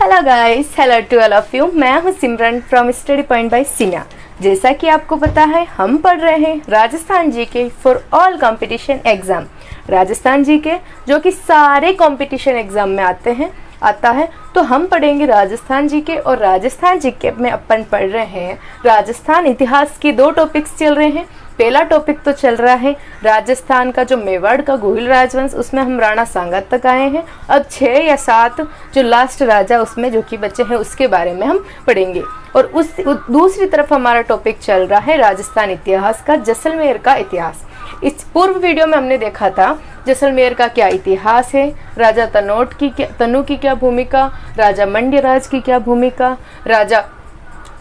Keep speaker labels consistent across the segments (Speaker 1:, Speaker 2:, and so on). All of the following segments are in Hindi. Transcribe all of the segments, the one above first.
Speaker 1: Hello guys, hello to all of you. मैं हूं Simran from study point by सिन्या। जैसा कि आपको पता है, हम पढ़ रहे हैं Rajasthan GK for all competition exam. Rajasthan GK जो कि सारे कंपटीशन एग्जाम में आता है, तो हम पढ़ेंगे राजस्थान जीके। और राजस्थान जीके में अपन पढ़ रहे हैं राजस्थान इतिहास की 2 टॉपिक्स चल रहे हैं। पहला टॉपिक तो चल रहा है राजस्थान का जो मेवाड़ का गोहिल राजवंश, उसमें हम राणा सांगत तक आए हैं। अब 6 या 7 जो लास्ट राजा उसमें जो कि बचे हैं, उसके बारे में हम पढ़ेंगे। और दूसरी तरफ हमारा टॉपिक चल रहा है राजस्थान इतिहास का जैसलमेर का इतिहास। इस पूर्व वीडियो में हमने देखा था जैसलमेर का क्या इतिहास है, राजा तनु की क्या भूमिका, राजा मंड्यराज की क्या भूमिका, राजा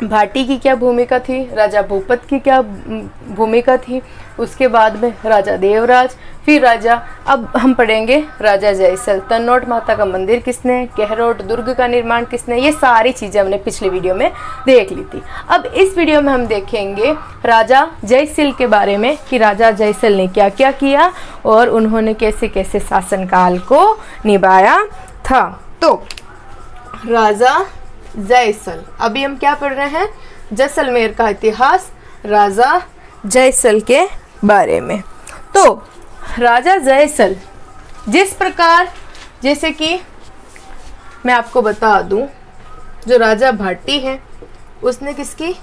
Speaker 1: भाटी की क्या भूमिका थी, राजा भूपत की क्या भूमिका थी, उसके बाद में राजा देवराज, फिर अब हम पढ़ेंगे राजा जयसल। तन्नोट माता का मंदिर किसने, केहरोट दुर्ग का निर्माण किसने, ये सारी चीज़ें हमने पिछले वीडियो में देख ली थी। अब इस वीडियो में हम देखेंगे राजा जयसिल के बारे में कि राजा जयसिल ने क्या क्या किया और उन्होंने कैसे कैसे शासनकाल को निभाया था। तो राजा जयसल, अभी हम क्या पढ़ रहे हैं, जैसलमेर का इतिहास, राजा जयसल के बारे में। तो राजा जयसल जिस प्रकार, जैसे कि मैं आपको बता दूं, जो राजा भाटी है उसने किसकी,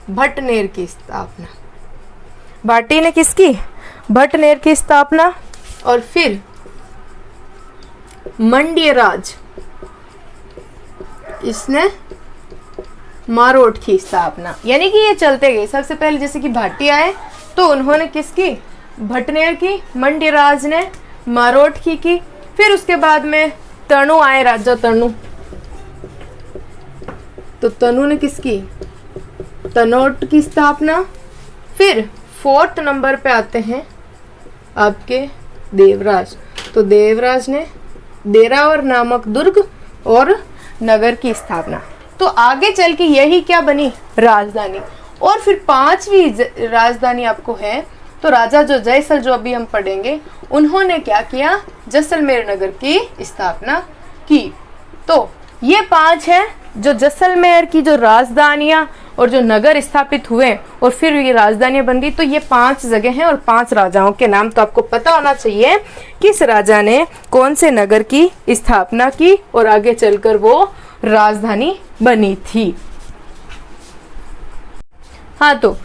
Speaker 1: भटनेर की स्थापना, भाटी ने किसकी, भटनेर की स्थापना। और फिर मंड्यराज, इसने मारोट की स्थापना। यानी कि ये चलते गए, सबसे पहले जैसे कि भाटी आए तो उन्होंने किसकी, भटनेर की, मंड्यराज ने मारोट की। फिर उसके बाद में तनु आए, राजा तनु, तो तनु ने किसकी, तनोट की स्थापना। फिर 4th नंबर पे आते हैं आपके देवराज, तो देवराज ने देरावर नामक दुर्ग और नगर की स्थापना। तो आगे चल के यही क्या बनी, राजधानी। और फिर 5वीं राजधानी आपको है, तो राजा जो जयसल, जो अभी हम पढ़ेंगे, उन्होंने क्या किया, जैसलमेर नगर की स्थापना की। तो ये 5 है जो जैसलमेर की जो राजधानियां और जो नगर स्थापित हुए और फिर ये राजधानियां बन गई। तो ये 5 जगह हैं और 5 राजाओं के नाम तो आपको पता होना चाहिए, किस राजा ने कौन से नगर की स्थापना की और आगे चलकर वो राजधानी बनी थी। हाँ, तो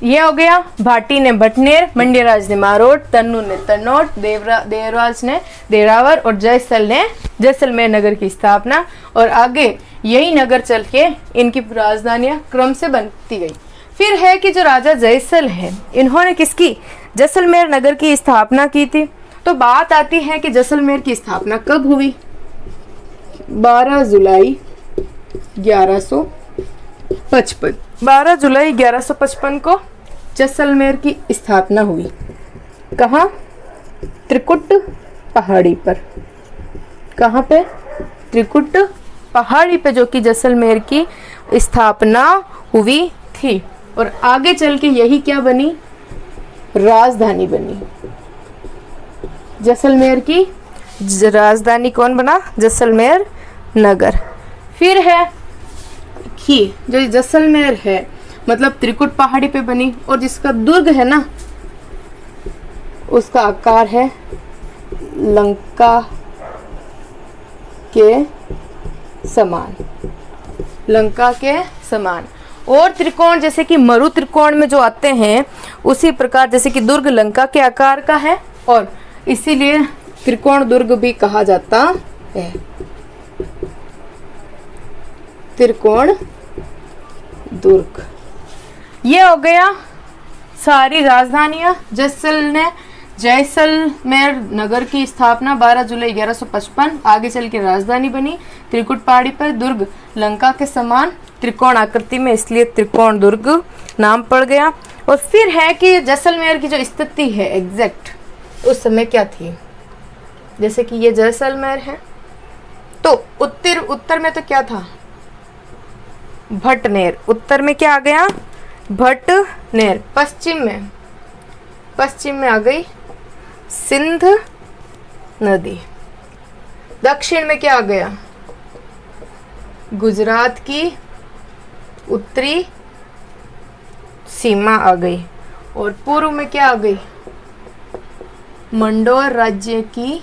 Speaker 1: ये हो गया, भाटी ने भटनेर, मंड्यराज ने मारोट, तन्नु ने तन्नोट, देवराज ने देरावर और जयसल ने जैसलमेर नगर की स्थापना। और आगे यही नगर चल के इनकी राजधानियां क्रम से बनती गई। फिर है कि जो राजा जयसल है, इन्होंने किसकी, जैसलमेर नगर की स्थापना की थी। तो बात आती है कि जैसलमेर की स्थापना कब हुई, 12 जुलाई 1155। 12 जुलाई 1155 को जैसलमेर की स्थापना हुई। कहाँ, त्रिकुट पहाड़ी पर। कहाँ पे, त्रिकुट पहाड़ी पे, जो कि जैसलमेर की स्थापना हुई थी। और आगे चल के यही क्या बनी, राजधानी बनी। जैसलमेर की राजधानी कौन बना, जैसलमेर नगर। फिर है कि जो जैसलमेर है, मतलब त्रिकुट पहाड़ी पे बनी, और जिसका दुर्ग है ना, उसका आकार है लंका के समान, लंका के समान। और त्रिकोण, जैसे कि मरु त्रिकोण में जो आते हैं, उसी प्रकार जैसे कि दुर्ग लंका के आकार का है और इसीलिए त्रिकोण दुर्ग भी कहा जाता है, त्रिकोण दुर्ग। ये हो गया सारी राजधानियां। जैसलमेर नगर की स्थापना 12 जुलाई 1155, आगे चल के राजधानी बनी त्रिकुट पहाड़ी पर, दुर्ग लंका के समान, त्रिकोण आकृति में, इसलिए त्रिकोण दुर्ग नाम पड़ गया। और फिर है कि जैसलमेर की जो स्थिति है एग्जैक्ट उस समय क्या थी, जैसे कि ये जैसलमेर है, तो उत्तर में तो क्या था, भटनेर। उत्तर में क्या आ गया, भटनेर। पश्चिम में आ गई सिंध नदी। दक्षिण में क्या आ गया, गुजरात की उत्तरी सीमा आ गई और पूर्व में क्या आ गई, मंडोर राज्य की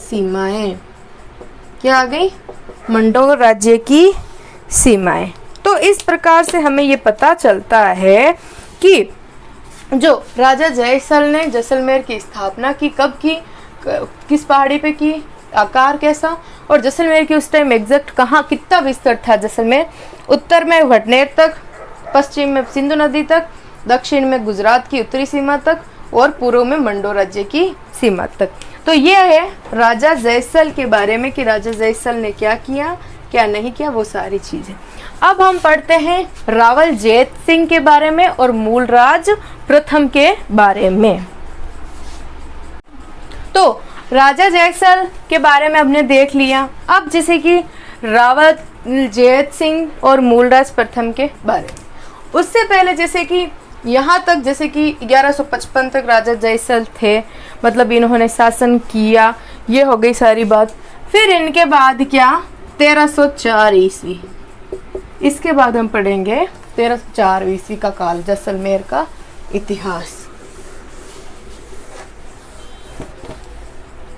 Speaker 1: सीमाएं, क्या आ गई, मंडोर राज्य की सीमाएं। तो इस प्रकार से हमें ये पता चलता है कि जो राजा जयसल ने जैसलमेर की स्थापना की, कब की, किस पहाड़ी पे की, आकार कैसा, और जैसलमेर की उस टाइम एग्जैक्ट कहाँ, कितना विस्तार था जैसलमेर, उत्तर में भटनेर तक, पश्चिम में सिंधु नदी तक, दक्षिण में गुजरात की उत्तरी सीमा तक और पूर्व में मंडोर राज्य की सीमा तक। तो ये है राजा जयसल के बारे में कि राजा जयसल ने क्या किया, क्या नहीं किया, वो सारी चीजें। अब हम पढ़ते हैं रावल जैत सिंह के बारे में और मूलराज प्रथम के बारे में। तो राजा जयसल के बारे में हमने देख लिया। अब जैसे कि रावल जैत सिंह और मूलराज प्रथम के बारे में, उससे पहले जैसे कि यहाँ तक, जैसे कि 1155 तक राजा जयसल थे, मतलब इन्होंने शासन किया, ये हो गई सारी बात। फिर इनके बाद क्या, 1304 ईस्वी, इसके बाद हम पढ़ेंगे 1304 ईस्वी का काल, जैसलमेर का इतिहास।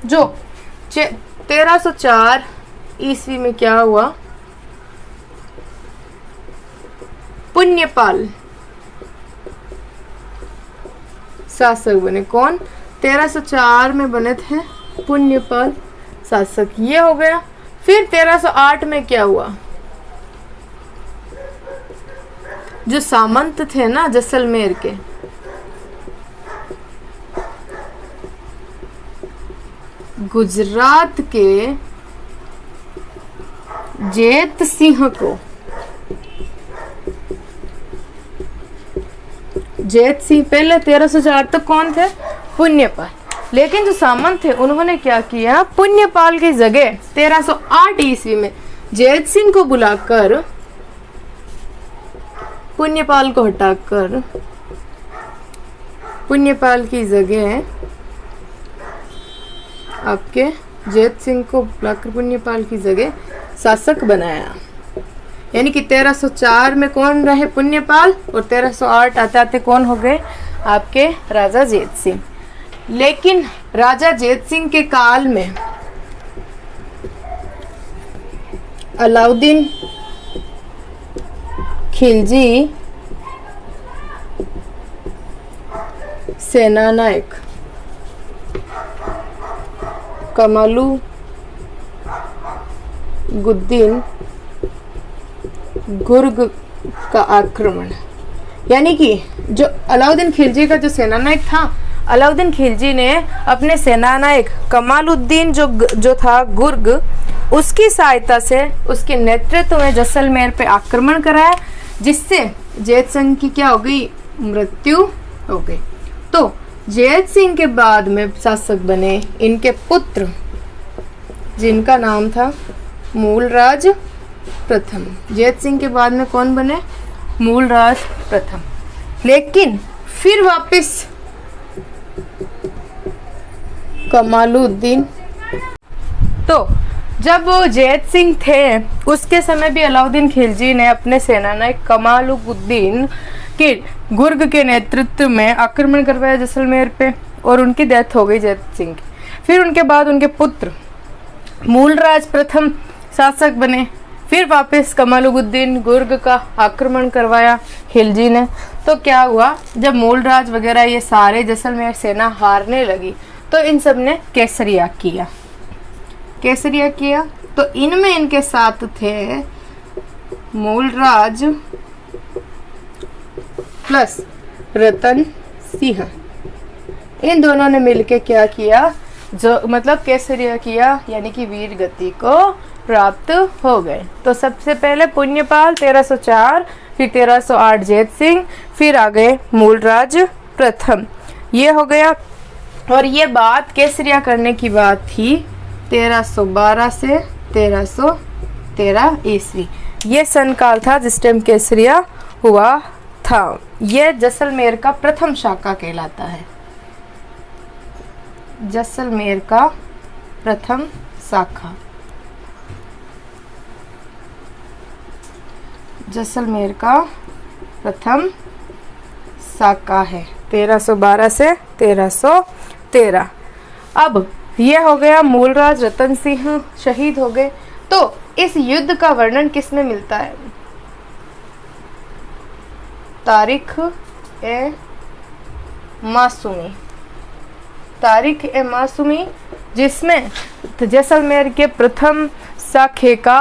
Speaker 1: जो 1304 ईस्वी में क्या हुआ, पुण्यपाल शासक बने। कौन, 1304 में बने थे पुण्यपाल शासक, ये हो गया। फिर 1308 में क्या हुआ, जो सामंत थे ना जैसलमेर के, गुजरात के जैत सिंह को, जैत सिंह पहले 1304 तक कौन थे, पुण्यपाल, लेकिन जो सामंत थे उन्होंने क्या किया, पुण्यपाल की जगह 1308 ईस्वी में जैत सिंह को बुलाकर पुण्यपाल को हटाकर पुण्यपाल की जगह आपके जैत सिंह को बुलाकर पुण्यपाल की जगह शासक बनाया। यानी कि 1304 में कौन रहे, पुण्यपाल, और 1308 आते आते कौन हो गए, आपके राजा जैत सिंह। लेकिन राजा जैत सिंह के काल में अलाउद्दीन खिलजी सेनानायक, कमालुद्दीन गुर्ग का आक्रमण, यानी कि जो अलाउद्दीन खिलजी का जो सेनानायक था, अलाउद्दीन खिलजी ने अपने सेनानायक कमालुद्दीन जो था गुर्ग, उसकी सहायता से, उसके नेतृत्व में जैसलमेर पे आक्रमण कराया, जिससे जैत सिंह की क्या हो गई, मृत्यु हो गई। तो जैत सिंह के बाद में शासक बने इनके पुत्र, जिनका नाम था मूलराज प्रथम। जैत सिंह के बाद में कौन बने, मूलराज प्रथम। लेकिन फिर वापस कमालुद्दीन, तो जब वो जैत सिंह थे उसके समय भी अलाउद्दीन खिलजी ने अपने सेनानायक कमालुद्दीन के गुर्ग के नेतृत्व में आक्रमण करवाया जैसलमेर पे, और उनकी डेथ हो गई जैत सिंह की। फिर उनके बाद उनके पुत्र मूलराज प्रथम शासक बने। फिर वापस कमालुद्दीन गुर्ग का आक्रमण करवाया खिलजी ने। तो क्या हुआ, जब मूलराज वगैरह ये सारे जैसलमेर सेना हारने लगी तो इन सब ने केसरिया किया। केसरिया किया तो इनमें इनके साथ थे मूलराज प्लस रतन सिंह। इन दोनों ने मिलके क्या किया, जो मतलब केसरिया किया, यानी कि वीर गति को प्राप्त हो गए। तो सबसे पहले पुण्यपाल 1304, फिर 1308 जैत सिंह, फिर आ गए मूलराज प्रथम, ये हो गया। और ये बात केसरिया करने की बात थी 1312 से 1313 ईस्वी। ये सन काल था जिस टाइम केसरिया हुआ था। ये जैसलमेर का प्रथम शाखा कहलाता है, जैसलमेर का प्रथम शाखा। जैसलमेर का प्रथम साका है 1312 से 1313। अब यह हो गया मूलराज रतन सिंह शहीद हो गए। तो इस युद्ध का वर्णन किसमें मिलता है? तारिख ए मासूमी, तारिख ए मासूमी, जिसमें जैसलमेर के प्रथम साखे का,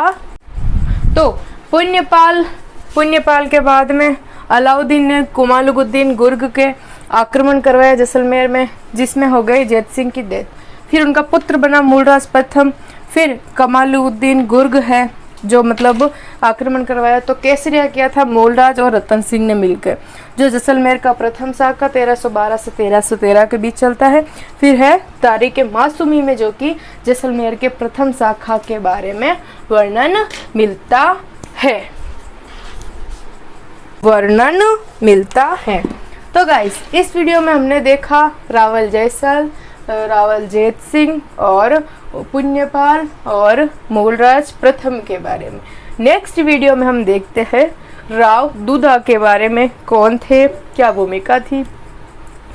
Speaker 1: तो पुण्यपाल के बाद में अलाउद्दीन ने कुमालुद्दीन गुर्ग के आक्रमण करवाया जैसलमेर में, जिसमें हो गई जैत सिंह की डेथ। फिर उनका पुत्र बना मूलराज प्रथम। फिर कमालुद्दीन गुर्ग है जो मतलब आक्रमण करवाया। तो केसरिया किया था मूलराज और रतन सिंह ने मिलकर, जो जैसलमेर का प्रथम साका 1312 से 1313 के बीच चलता है। फिर है तारिख मासूमी में, जो कि जैसलमेर के प्रथम साखा के बारे में वर्णन मिलता है। तो गाइस, इस वीडियो में हमने देखा रावल जयसल, रावल जैत सिंह और पुण्यपाल और मूलराज प्रथम के बारे में। नेक्स्ट वीडियो में हम देखते हैं राव दुधा के बारे में, कौन थे, क्या भूमिका थी,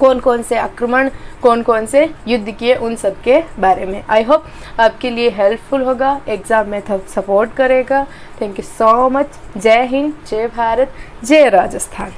Speaker 1: कौन कौन से आक्रमण, कौन कौन से युद्ध किए, उन सब के बारे में। आई होप आपके लिए हेल्पफुल होगा, एग्जाम में सपोर्ट करेगा। Thank you so much. जय हिंद, जय भारत, जय राजस्थान।